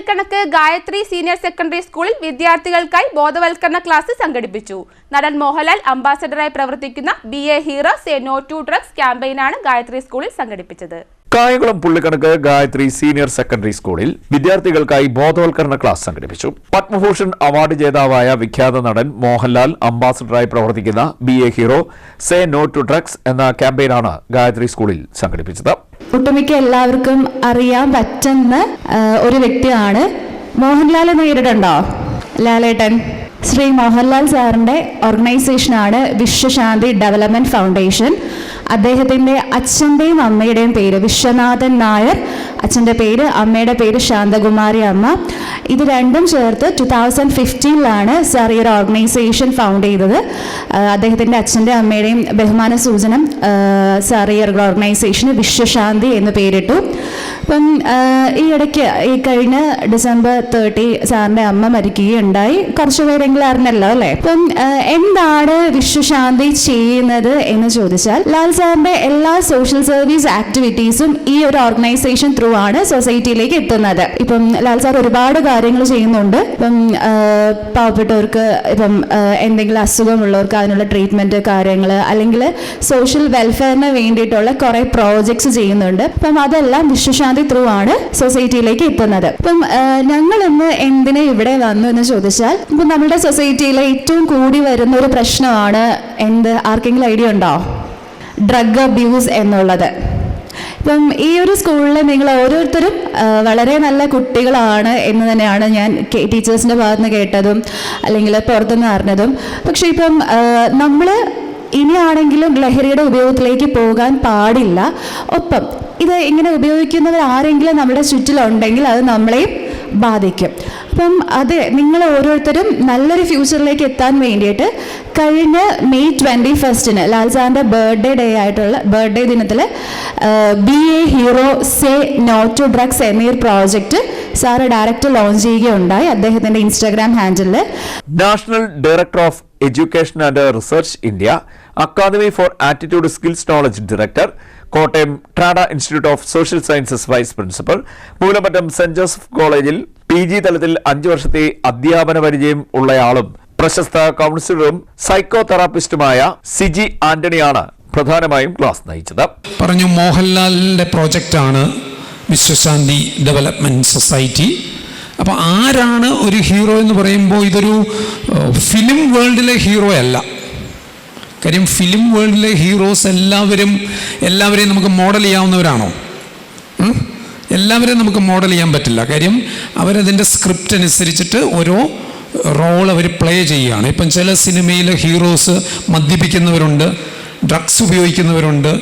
പുള്ളിക്കണക്ക് Gayatri senior secondary സ്കൂളിൽ വിദ്യാർത്ഥികൾക്കായി ബോധവൽക്കരണ ക്ലാസ് സംഘടിപ്പിച്ചു. നടൻ മോഹൻലാൽ അംബാസഡറായി പ്രവർത്തിക്കുന്ന BA hero say no to drugs ക്യാമ്പയിനാണ് ഗായത്രി സ്കൂളിൽ സംഘടിപ്പിച്ചത്. കായംകുളം പുള്ളിക്കണക്ക് ഗായത്രി സീനിയർ സെക്കൻഡറി സ്കൂളിൽ വിദ്യാർത്ഥികൾക്കായി ബോധവൽക്കരണ ക്ലാസ് സംഘടിപ്പിച്ചു. പത്മഭൂഷൺ അവാർഡ് ജേതാവായ വിഖ്യാത നടൻ മോഹൻലാൽ അംബാസഡറായി പ്രവർത്തിക്കുന്ന BA hero say no to drugs എന്ന ക്യാമ്പയിനാണ് ഗായത്രി സ്കൂളിൽ സംഘടിപ്പിച്ചത്. ഒട്ടുമിക്ക എല്ലാവർക്കും അറിയാൻ പറ്റുന്ന ഒരു വ്യക്തിയാണ് മോഹൻലാൽ. നേരിട്ടുണ്ടോ ലാലേട്ടൻ? ശ്രീ മോഹൻലാൽ സാറിൻ്റെ ഓർഗനൈസേഷനാണ് വിശ്വശാന്തി ഡെവലപ്മെൻറ്റ് ഫൗണ്ടേഷൻ. അദ്ദേഹത്തിൻ്റെ അച്ഛൻ്റെയും അമ്മയുടെയും പേര് വിശ്വനാഥൻ നായർ, അച്ഛൻ്റെ പേര്, അമ്മയുടെ പേര് ശാന്തകുമാരി അമ്മ. ഇത് രണ്ടും ചേർത്ത് 2015 സാർ ഈ ഒരു ഓർഗനൈസേഷൻ ഫൗണ്ട് ചെയ്തത്. അദ്ദേഹത്തിൻ്റെ അച്ഛൻ്റെ അമ്മയുടെയും ബഹുമാന സൂചനം സാർ ഈ ഒരു ഓർഗനൈസേഷന് വിശ്വശാന്തി എന്ന് പേരിട്ടു. അപ്പം ഈ ഇടയ്ക്ക് ഈ കഴിഞ്ഞ December 30 സാറിൻ്റെ അമ്മ മരിക്കുകയുണ്ടായി. കുറച്ച് പേരെങ്കിലും അറിഞ്ഞല്ലോ അല്ലേ? അപ്പം എന്താണ് വിശ്വശാന്തി ചെയ്യുന്നത് എന്ന് ചോദിച്ചാൽ, ലാൽ സാറിൻ്റെ എല്ലാ സോഷ്യൽ സർവീസ് ആക്ടിവിറ്റീസും ഈ ഒരു ഓർഗനൈസേഷൻ ത്രൂ ആണ് സൊസൈറ്റിയിലേക്ക് എത്തുന്നത്. ഇപ്പം ലാൽ സാർ ഒരുപാട് കാര്യങ്ങൾ ചെയ്യുന്നുണ്ട്. ഇപ്പം പാവപ്പെട്ടവർക്ക്, ഇപ്പം എന്തെങ്കിലും അസുഖമുള്ളവർക്ക് അതിനുള്ള ട്രീറ്റ്മെൻറ്റ് കാര്യങ്ങൾ, അല്ലെങ്കിൽ സോഷ്യൽ വെൽഫെയറിന് വേണ്ടിയിട്ടുള്ള കുറേ പ്രോജക്ട്സ് ചെയ്യുന്നുണ്ട്. അപ്പം അതെല്ലാം വിശ്വശാന്തി ത്രൂ ആണ് സൊസൈറ്റിയിലേക്ക് എത്തുന്നത്. ഇപ്പം ഞങ്ങൾ ഇന്ന് എന്തിനെ ഇവിടെ വന്നു എന്ന് ചോദിച്ചാൽ, ഇപ്പം നമ്മുടെ സൊസൈറ്റിയിലെ ഏറ്റവും കൂടി വരുന്ന ഒരു പ്രശ്നമാണ് എന്ത്? ആർക്കെങ്കിലും ഐഡിയ ഉണ്ടോ? ഡ്രഗ് അബ്യൂസ് എന്നുള്ളത്. ഇപ്പം ഈ ഒരു സ്കൂളിൽ നിങ്ങൾ ഓരോരുത്തരും വളരെ നല്ല കുട്ടികളാണ് എന്ന് തന്നെയാണ് ഞാൻ ടീച്ചേഴ്സിൻ്റെ ഭാഗത്ത് നിന്ന് കേട്ടതും അല്ലെങ്കിൽ പുറത്തുനിന്ന് അറിഞ്ഞതും. പക്ഷെ ഇപ്പം നമ്മൾ ഇനിയാണെങ്കിലും ലഹരിയുടെ ഉപയോഗത്തിലേക്ക് പോകാൻ പാടില്ല. ഒപ്പം ഇത് ഇങ്ങനെ ഉപയോഗിക്കുന്നവർ ആരെങ്കിലും നമ്മുടെ ചുറ്റിലുണ്ടെങ്കിൽ അത് നമ്മളെയും ബാധിക്കും. അപ്പം അത് നിങ്ങൾ ഓരോരുത്തരും നല്ലൊരു ഫ്യൂച്ചറിലേക്ക് എത്താൻ വേണ്ടിയിട്ട് കഴിഞ്ഞ May 21 ലാൽ സാറിൻ്റെ ബർത്ത്ഡേ ദിനത്തിൽ BA hero say no to drugs എന്നീ പ്രോജക്റ്റ് സാറ് ഡയറക്റ്റ് ലോഞ്ച് ചെയ്യുകയുണ്ടായി അദ്ദേഹത്തിൻ്റെ ഇൻസ്റ്റാഗ്രാം ഹാൻഡിലിൽ. National director of education and research India, academy for attitude skills knowledge director, Kottayam ട്രാഡ institute of social sciences vice principal, Moolamattom saint Joseph കോളേജിൽ PG തലത്തിൽ 5 വർഷത്തെ അധ്യാപന പരിചയം ഉള്ളയാളും പ്രശസ്ത കൗൺസിലറും സൈക്കോ തെറാപ്പിസ്റ്റുമായ സിജി ആന്റണിയാണ് പ്രധാനമായും ക്ലാസ് നയിച്ചത്. പറഞ്ഞു മോഹൻലാലിൻ്റെ പ്രോജക്റ്റാണ് വിശ്വശാന്തി ഡെവലപ്മെൻറ്റ് സൊസൈറ്റി. അപ്പോൾ ആരാണ് ഒരു ഹീറോ എന്ന് പറയുമ്പോൾ ഇതൊരു ഫിലിം വേൾഡിലെ ഹീറോ അല്ല. കാര്യം ഫിലിം വേൾഡിലെ ഹീറോസ് എല്ലാവരെയും നമുക്ക് മോഡൽ ചെയ്യാവുന്നവരാണോ? എല്ലാവരെയും നമുക്ക് മോഡൽ ചെയ്യാൻ പറ്റില്ല. കാര്യം അവരതിൻ്റെ സ്ക്രിപ്റ്റ് അനുസരിച്ചിട്ട് ഓരോ റോൾ അവർ പ്ലേ ചെയ്യുകയാണ്. ഇപ്പം ചില സിനിമയിലെ ഹീറോസ് മദ്യപിക്കുന്നവരുണ്ട്, ഡ്രഗ്സ് ഉപയോഗിക്കുന്നവരുണ്ട്,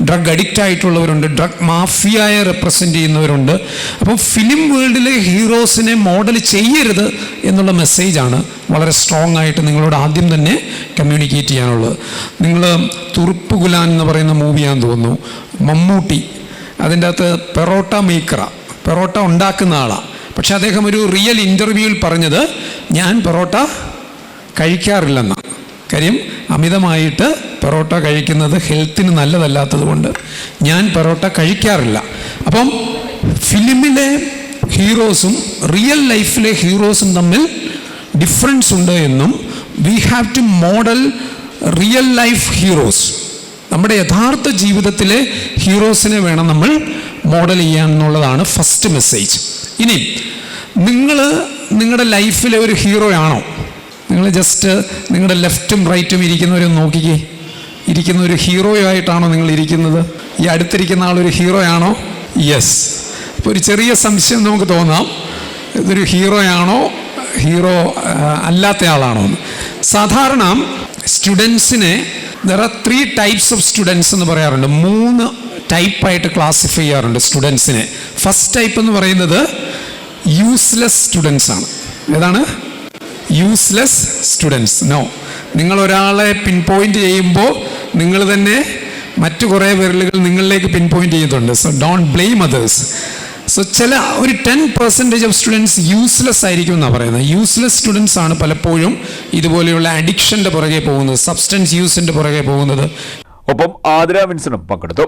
ഡ്രഗ് അഡിക്റ്റ് ആയിട്ടുള്ളവരുണ്ട്, ഡ്രഗ് മാഫിയയെ റെപ്രസെൻ്റ് ചെയ്യുന്നവരുണ്ട്. അപ്പോൾ ഫിലിം വേൾഡിലെ ഹീറോസിനെ മോഡൽ ചെയ്യരുത് എന്നുള്ള മെസ്സേജാണ് വളരെ സ്ട്രോങ് ആയിട്ട് നിങ്ങളോട് ആദ്യം തന്നെ കമ്മ്യൂണിക്കേറ്റ് ചെയ്യാനുള്ളത്. നിങ്ങൾ തുറുപ്പ് ഗുലാൻ എന്ന് പറയുന്ന മൂവിയാണെന്ന് തോന്നുന്നു, മമ്മൂട്ടി അതിൻ്റെ അകത്ത് പെറോട്ട ഉണ്ടാക്കുന്ന ആളാണ്. പക്ഷെ അദ്ദേഹം ഒരു റിയൽ ഇൻ്റർവ്യൂവിൽ പറഞ്ഞത് ഞാൻ പെറോട്ട കഴിക്കാറില്ലെന്നാണ്. കാര്യം അമിതമായിട്ട് പെറോട്ട കഴിക്കുന്നത് ഹെൽത്തിന് നല്ലതല്ലാത്തത് കൊണ്ട് ഞാൻ പെറോട്ട കഴിക്കാറില്ല. അപ്പം ഫിലിമിലെ ഹീറോസും റിയൽ ലൈഫിലെ ഹീറോസും തമ്മിൽ ഡിഫറൻസ് ഉണ്ട് എന്നും we have two model real life heroes. നമ്മുടെ യഥാർത്ഥ ജീവിതത്തിലെ ഹീറോസിനെ വേണം നമ്മൾ മോഡൽ ചെയ്യാൻ എന്നുള്ളതാണ് ഫസ്റ്റ് മെസ്സേജ്. ഇനി നിങ്ങൾ നിങ്ങളുടെ ലൈഫിലെ ഒരു ഹീറോ ആണോ? നിങ്ങൾ ജസ്റ്റ് നിങ്ങളുടെ ലെഫ്റ്റും റൈറ്റും ഇരിക്കുന്നവരും നോക്കിക്കേ. ഇരിക്കുന്ന ഒരു ഹീറോയായിട്ടാണോ നിങ്ങൾ ഇരിക്കുന്നത്? ഈ അടുത്തിരിക്കുന്ന ആളൊരു ഹീറോ ആണോ? യെസ്. ഇപ്പോൾ ഒരു ചെറിയ സംശയം നമുക്ക് തോന്നാം, ഇതൊരു ഹീറോയാണോ ഹീറോ അല്ലാത്ത ആളാണോ എന്ന്. സാധാരണ സ്റ്റുഡൻസിനെ there are 3 types of students എന്ന് പറയാറുണ്ട്. 3 ടൈപ്പായിട്ട് ക്ലാസിഫൈ ചെയ്യാറുണ്ട് സ്റ്റുഡൻസിനെ. ഫസ്റ്റ് ടൈപ്പ് എന്ന് പറയുന്നത് യൂസ്ലെസ് സ്റ്റുഡൻസ് ആണ്. ഏതാണ്? Useless students. നോ, നിങ്ങൾ ഒരാളെ പിൻ പോയിന്റ് ചെയ്യുമ്പോൾ നിങ്ങൾ തന്നെ മറ്റു കുറേ വിരലുകൾ നിങ്ങളിലേക്ക് പിൻ പോയിന്റ് ചെയ്യുന്നുണ്ട്. So don't blame others. So ചില ഒരു 10% ഓഫ് സ്റ്റുഡൻസ് യൂസ്ലെസ് ആയിരിക്കും എന്നാണ് പറയുന്നത്. യൂസ്ലെസ് സ്റ്റുഡൻസ് ആണ് പലപ്പോഴും ഇതുപോലെയുള്ള അഡിക്ഷൻ്റെ പുറകെ പോകുന്നത്, സബ്സ്റ്റൻസ് യൂസിൻ്റെ പുറകെ പോകുന്നത്. ഒപ്പം ആതിര വിൻസനും പങ്കെടുത്തു.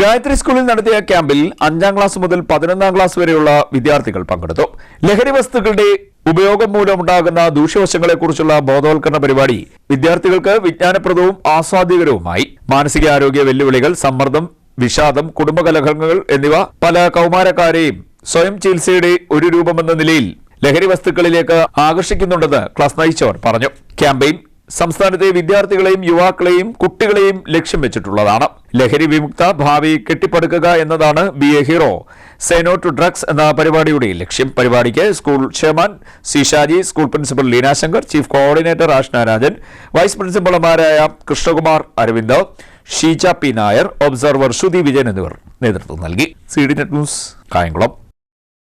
ഗായത്രി സ്കൂളിൽ നടത്തിയ ക്യാമ്പിൽ 5ാം ക്ലാസ് മുതൽ 11ാം ക്ലാസ് വരെയുള്ള വിദ്യാർത്ഥികൾ പങ്കെടുത്തു. ലഹരി വസ്തുക്കളുടെ ഉപയോഗം മൂലമുണ്ടാകുന്ന ദൂഷ്യവശങ്ങളെക്കുറിച്ചുള്ള ബോധവൽക്കരണ പരിപാടി വിദ്യാർത്ഥികൾക്ക് വിജ്ഞാനപ്രദവും ആസ്വാദ്യകരവുമായി. മാനസികാരോഗ്യ വെല്ലുവിളികൾ, സമ്മർദ്ദം, വിഷാദം, കുടുംബകലഹങ്ങൾ എന്നിവ പല കൗമാരക്കാരെയും സ്വയം ചികിത്സയുടെ ഒരു രൂപമെന്ന നിലയിൽ ലഹരി വസ്തുക്കളിലേക്ക് ആകർഷിക്കുന്നുണ്ടെന്ന് ക്ലാസ് നയിച്ചവർ പറഞ്ഞു. ക്യാമ്പയിൻ സംസ്ഥാനത്തെ വിദ്യാർത്ഥികളെയും യുവാക്കളെയും കുട്ടികളെയും ലക്ഷ്യം വെച്ചിട്ടുള്ളതാണ്. ലഹരി വിമുക്ത ഭാവി കെട്ടിപ്പടുക്കുക എന്നതാണ് BA hero say no to drugs എന്ന പരിപാടിയുടെ ലക്ഷ്യം. പരിപാടിക്ക് school chairman C Shaji, school principal Leena Shankar, chief coordinator Ashna Rajan, vice പ്രിൻസിപ്പൽമാരായ കൃഷ്ണകുമാർ അരവിന്ദ്, ഷീജ പി നായർ, ഒബ്സർവർ ശ്രുതി വിജയൻ എന്നിവർ നേതൃത്വം നൽകി. CDNet news, Kayamkulam.